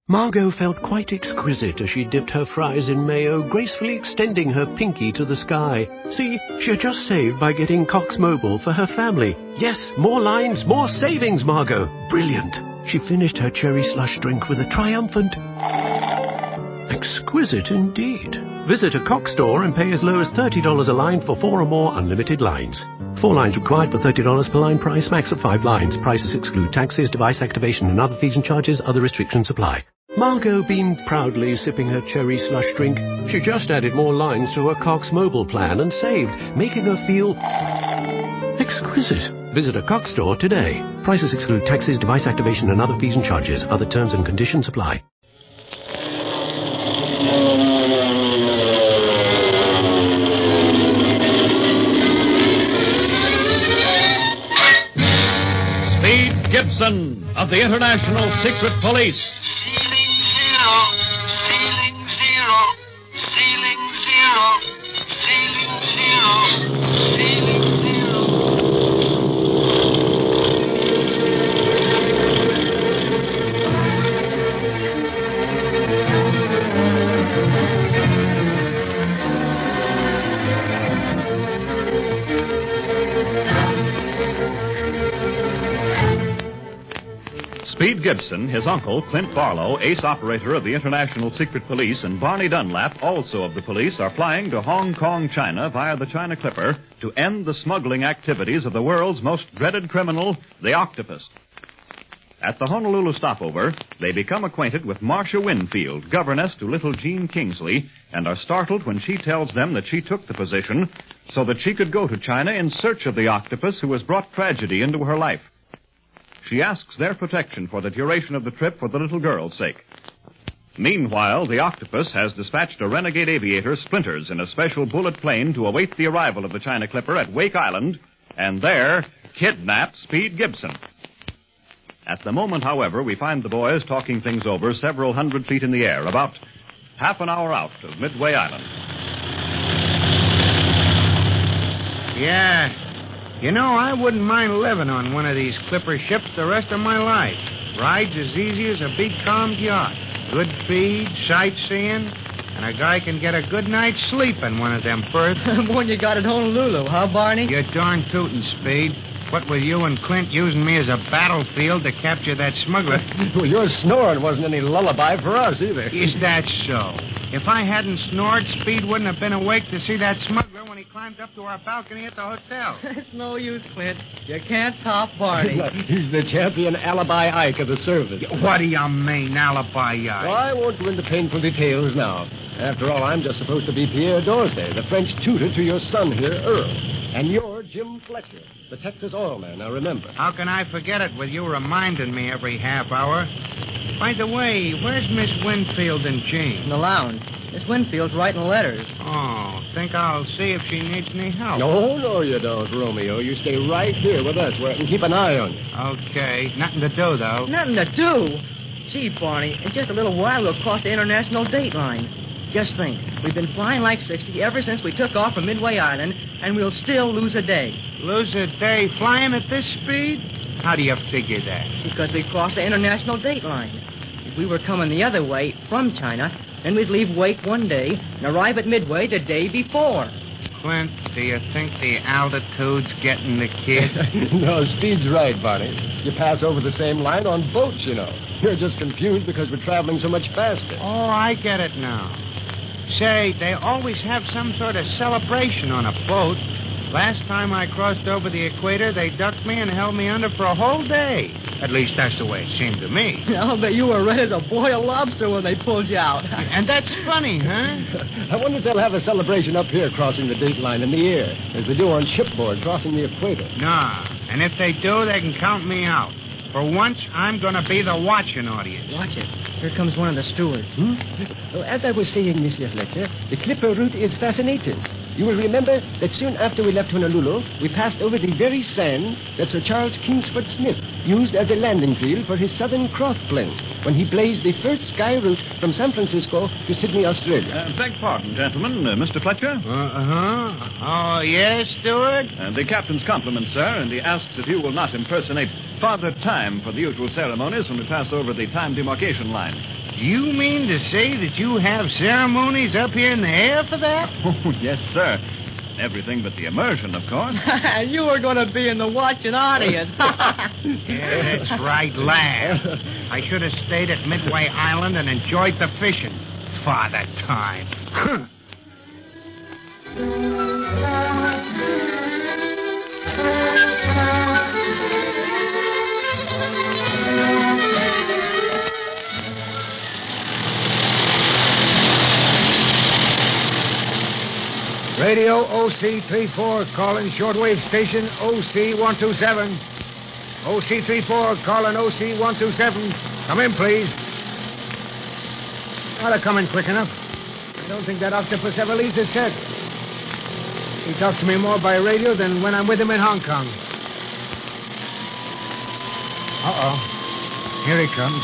Margot felt quite exquisite as she dipped her fries in mayo, gracefully extending her pinky to the sky. See, she had just saved by getting Cox Mobile for her family. Yes, more lines, more savings, Margot. Brilliant. She finished her cherry slush drink with a triumphant... Exquisite indeed. Visit a Cox store and pay as low as $30 a line for 4 or more unlimited lines. 4 lines required for $30 per line price, max of 5 lines. Prices exclude taxes, device activation and other fees and charges. Other restrictions apply. Margot beamed proudly, sipping her cherry slush drink. She just added more lines to her Cox Mobile plan and saved, making her feel exquisite. Visit a Cox store today. Prices exclude taxes, device activation and other fees and charges. Other terms and conditions apply. Speed Gibson of the International Secret Police. Ceiling zero, ceiling zero, ceiling zero, ceiling zero. Speed Gibson, his uncle, Clint Barlow, ace operator of the International Secret Police, and Barney Dunlap, also of the police, are flying to Hong Kong, China, via the China Clipper to end the smuggling activities of the world's most dreaded criminal, the Octopus. At the Honolulu stopover, they become acquainted with Marcia Winfield, governess to little Jean Kingsley, and are startled when she tells them that she took the position so that she could go to China in search of the Octopus who has brought tragedy into her life. She asks their protection for the duration of the trip for the little girl's sake. Meanwhile, the Octopus has dispatched a renegade aviator, Splinters, in a special bullet plane to await the arrival of the China Clipper at Wake Island, and there kidnap Speed Gibson. At the moment, however, we find the boys talking things over several hundred feet in the air, about half an hour out of Midway Island. Yeah. You know, I wouldn't mind living on one of these clipper ships the rest of my life. Rides as easy as a big calm yacht. Good feed, sightseeing, and a guy can get a good night's sleep in one of them berths. One you got at Honolulu, huh, Barney? You're darn tootin', Speed. What with you and Clint using me as a battlefield to capture that smuggler? Well, your snoring wasn't any lullaby for us, either. Is that so? If I hadn't snored, Speed wouldn't have been awake to see that smuggler when he climbed up to our balcony at the hotel. It's no use, Clint. You can't top Barney. He's the champion alibi Ike of the service. What do you mean, alibi Ike? Well, I won't go into painful details now. After all, I'm just supposed to be Pierre Dorsey, the French tutor to your son here, Earl. And you're Jim Fletcher, the Texas oil man, now remember. How can I forget it with you reminding me every half hour? By the way, where's Miss Winfield and Jean? In the lounge. Miss Winfield's writing letters. Oh, think I'll see if she needs any help. No, you don't, Romeo. You stay right here with us where I can keep an eye on you. Okay. Nothing to do, though. Nothing to do? Gee, Barney, in just a little while we'll cross the international date line. Just think, we've been flying like 60 ever since we took off from Midway Island, and we'll still lose a day. Lose a day flying at this speed? How do you figure that? Because we crossed the international date line. If we were coming the other way, from China, then we'd leave Wake one day and arrive at Midway the day before. Clint, do you think the altitude's getting the kid? No, Speed's right, Barney. You pass over the same line on boats, you know. You're just confused because we're traveling so much faster. Oh, I get it now. Say, they always have some sort of celebration on a boat. Last time I crossed over the equator, they ducked me and held me under for a whole day. At least that's the way it seemed to me. I'll bet you were red as a boiled lobster when they pulled you out. And that's funny, huh? I wonder if they'll have a celebration up here crossing the date line in the air, as they do on shipboard crossing the equator. Nah, and if they do, they can count me out. For once, I'm going to be the watching audience. Watch it. Here comes one of the stewards. Well, as I was saying, Monsieur Fletcher, the Clipper route is fascinating. You will remember that soon after we left Honolulu, we passed over the very sands that Sir Charles Kingsford Smith used as a landing field for his Southern Cross plane when he blazed the first sky route from San Francisco to Sydney, Australia. Beg pardon, gentlemen. Mr. Fletcher? Oh, yes, steward? The captain's compliments, sir, and he asks if you will not impersonate Father Time for the usual ceremonies when we pass over the time demarcation line. You mean to say that you have ceremonies up here in the air for that? Oh, yes, sir. Everything but the immersion, of course. You were going to be in the watching audience. Yeah, that's right, laugh. I should have stayed at Midway Island and enjoyed the fishing. Father time. Radio OC34 calling shortwave station OC127. OC34 calling OC127. Come in, please. Now they're coming quick enough. I don't think that octopus ever leaves his set. He talks to me more by radio than when I'm with him in Hong Kong. Uh-oh. Here he comes.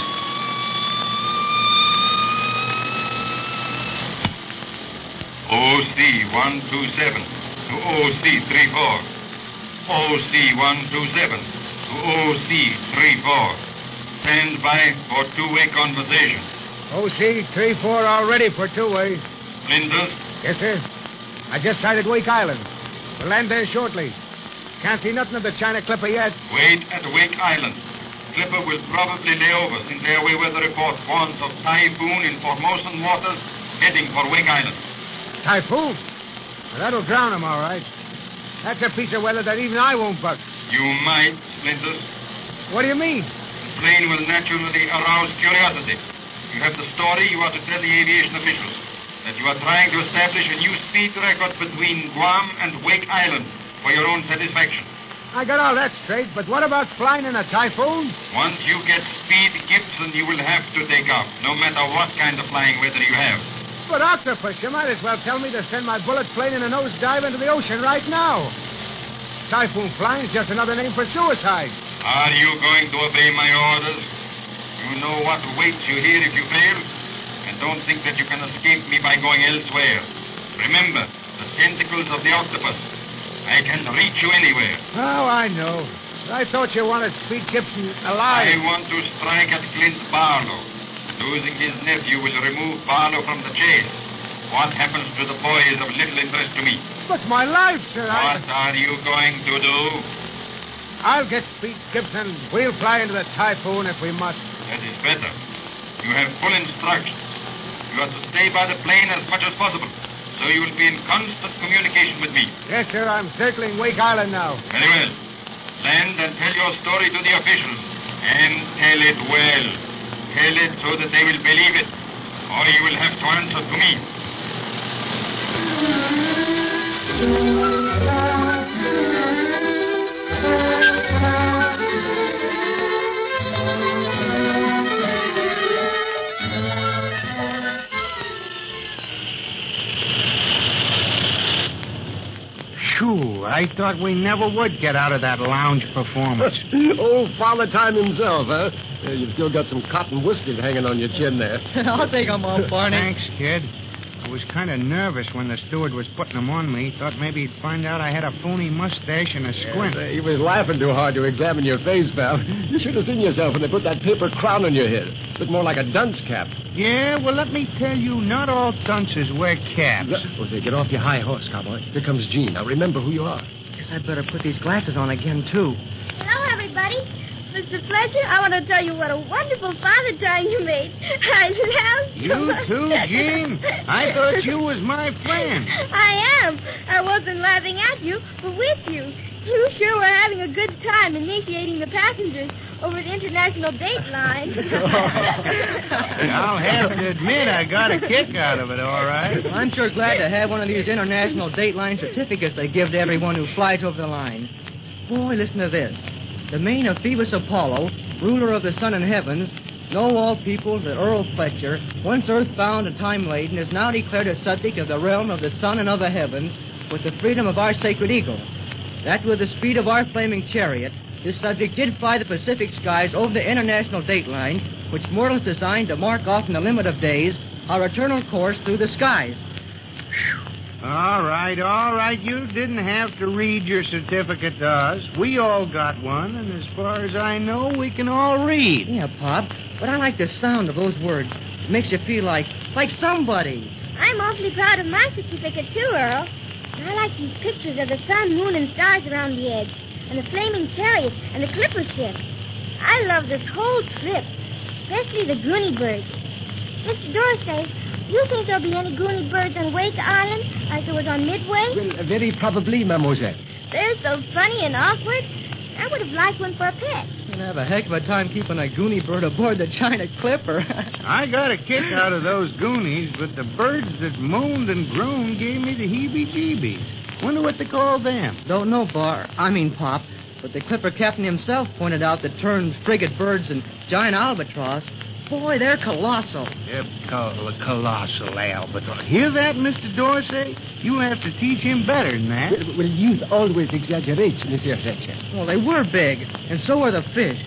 OC127 to OC34. OC127 to OC34. Stand by for two-way conversation. OC34 all ready for two-way. Flinders? Yes, sir. I just sighted Wake Island. We'll land there shortly. Can't see nothing of the China Clipper yet. Wait at Wake Island. Clipper will probably lay over since airway weather report warns of typhoon in Formosan waters heading for Wake Island. Typhoon? Well, that'll drown him, all right. That's a piece of weather that even I won't buck. You might, Splinters. What do you mean? The plane will naturally arouse curiosity. You have the story you are to tell the aviation officials. That you are trying to establish a new speed record between Guam and Wake Island for your own satisfaction. I got all that straight, but what about flying in a typhoon? Once you get Speed Gibson, you will have to take off, no matter what kind of flying weather you have. But, Octopus, you might as well tell me to send my bullet plane in a nosedive into the ocean right now. Typhoon flying's just another name for suicide. Are you going to obey my orders? You know what waits you here if you fail? And don't think that you can escape me by going elsewhere. Remember, the tentacles of the octopus. I can reach you anywhere. Oh, I know. I thought you wanted Speed Gibson alive. I want to strike at Clint Barlow. Losing his nephew will remove Barlow from the chase. What happens to the boy is of little interest to me. But my life, sir. What are you going to do? I'll get Speed Gibson. We'll fly into the typhoon if we must. That is better. You have full instructions. You are to stay by the plane as much as possible, so you will be in constant communication with me. Yes, sir. I'm circling Wake Island now. Very well. Land and tell your story to the officials. And tell it well. Tell it so that they will believe it. Or you will have to answer to me. Phew, I thought we never would get out of that lounge performance. Old Father Time himself, huh? You've still got some cotton whiskers hanging on your chin there. I'll take them off, Barney. Thanks, kid. I was kind of nervous when the steward was putting them on me. Thought maybe he'd find out I had a phony mustache and a squint. He was laughing too hard to examine your face, pal. You should have seen yourself when they put that paper crown on your head. Looked more like a dunce cap. Yeah, well, let me tell you, not all dunces wear caps. Jose, get off your high horse, cowboy. Here comes Gene. Now, remember who you are. Guess I'd better put these glasses on again, too. Hello, everybody. Mr. Fletcher, I want to tell you what a wonderful father time you made. I laughed. You too, Jean? I thought you was my friend. I am. I wasn't laughing at you, but with you. You sure were having a good time initiating the passengers over the international date line. I'll have to admit I got a kick out of it, all right. Well, I'm sure glad to have one of these international date line certificates they give to everyone who flies over the line. Boy, listen to this. The main of Phoebus Apollo, ruler of the sun and heavens, know all people that Earl Fletcher, once earthbound and time-laden, is now declared a subject of the realm of the sun and of the heavens with the freedom of our sacred eagle. That with the speed of our flaming chariot, this subject did fly the Pacific skies over the international date line, which mortals designed to mark off in the limit of days our eternal course through the skies. All right. You didn't have to read your certificate to us. We all got one, and as far as I know, we can all read. Yeah, Pop, but I like the sound of those words. Makes you feel like somebody. I'm awfully proud of my certificate, too, Earl. I like these pictures of the sun, moon, and stars around the edge, and the flaming chariot, and the clipper ship. I love this whole trip, especially the Goonie birds. Mr. Dorsey, you think there'll be any Goonie birds on Wake Island like there was on Midway? Well, very probably, mademoiselle. They're so funny and awkward. I would have liked one for a pet. You'll have a heck of a time keeping a Goonie bird aboard the China Clipper. I got a kick out of those Goonies, but the birds that moaned and groaned gave me the heebie-jeebies. Wonder what they call them. Don't know, Pop. But the Clipper captain himself pointed out the termed frigate birds and giant albatross. Boy, they're colossal. Yep, colossal albatross. Hear that, Mr. Dorsey? You have to teach him better than that. Well, youth always exaggerates, Monsieur Fletcher. Well, they were big, and so were the fish.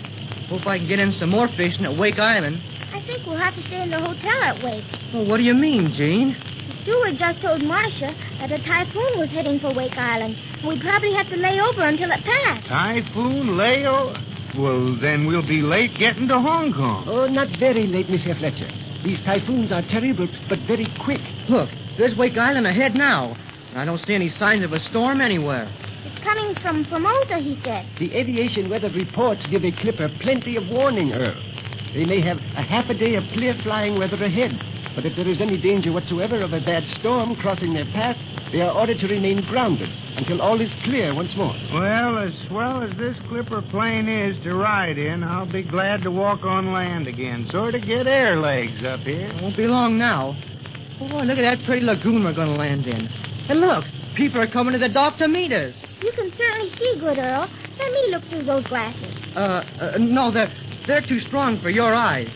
Hope I can get in some more fishing at Wake Island. I think we'll have to stay in the hotel at Wake. Well, what do you mean, Gene? The steward just told Marcia that a typhoon was heading for Wake Island, and we'd probably have to lay over until it passed. Typhoon, lay-over? Well, then we'll be late getting to Hong Kong. Oh, not very late, Monsieur Fletcher. These typhoons are terrible, but very quick. Look, there's Wake Island ahead now. And I don't see any signs of a storm anywhere. It's coming from Formosa, he said. The aviation weather reports give a Clipper plenty of warning, Earl. They may have a half a day of clear flying weather ahead. But if there is any danger whatsoever of a bad storm crossing their path, they are ordered to remain grounded until all is clear once more. Well as this Clipper plane is to ride in, I'll be glad to walk on land again. Sort of get air legs up here. It won't be long now. Boy, look at that pretty lagoon we're going to land in. And look, people are coming to the dock to meet us. You can certainly see good, Earl. Let me look through those glasses. No, they're too strong for your eyes.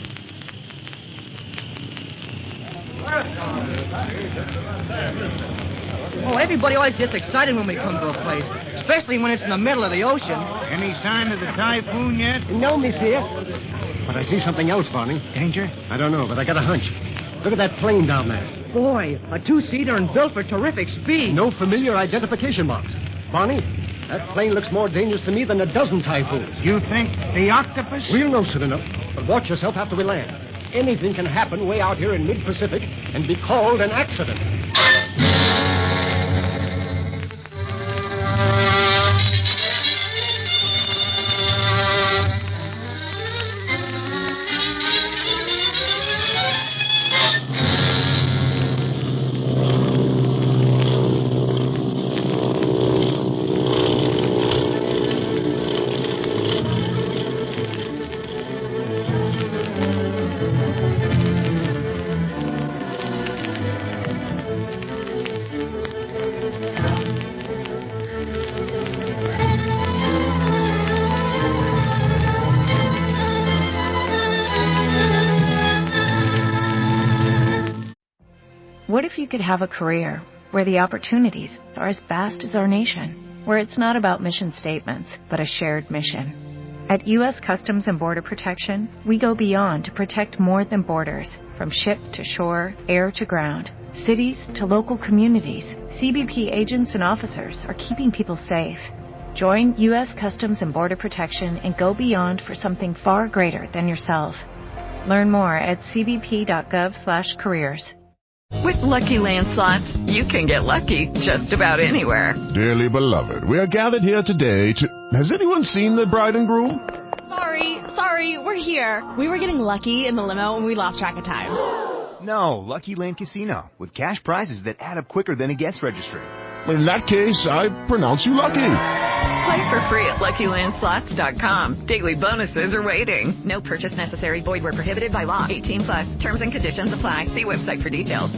Oh, everybody always gets excited when we come to a place, especially when it's in the middle of the ocean. Any sign of the typhoon yet? No, monsieur. But I see something else, Barney. Danger? I don't know, but I got a hunch. Look at that plane down there. Boy, a two-seater and built for terrific speed. No familiar identification marks. Barney, that plane looks more dangerous to me than a dozen typhoons. You think the Octopus? We'll know soon enough, but watch yourself after we land. Anything can happen way out here in mid-Pacific and be called an accident. What if you could have a career where the opportunities are as vast as our nation, where it's not about mission statements, but a shared mission? At U.S. Customs and Border Protection, we go beyond to protect more than borders, from ship to shore, air to ground, cities to local communities. CBP agents and officers are keeping people safe. Join U.S. Customs and Border Protection and go beyond for something far greater than yourself. Learn more at cbp.gov/careers. With Lucky Land Slots, you can get lucky just about anywhere. Dearly beloved, we are gathered here today to... Has anyone seen the bride and groom? Sorry, we're here. We were getting lucky in the limo and we lost track of time. No, Lucky Land Casino, with cash prizes that add up quicker than a guest registry. In that case, I pronounce you lucky. Play for free at LuckyLandSlots.com. Daily bonuses are waiting. No purchase necessary. Void where prohibited by law. 18+. Terms and conditions apply. See website for details.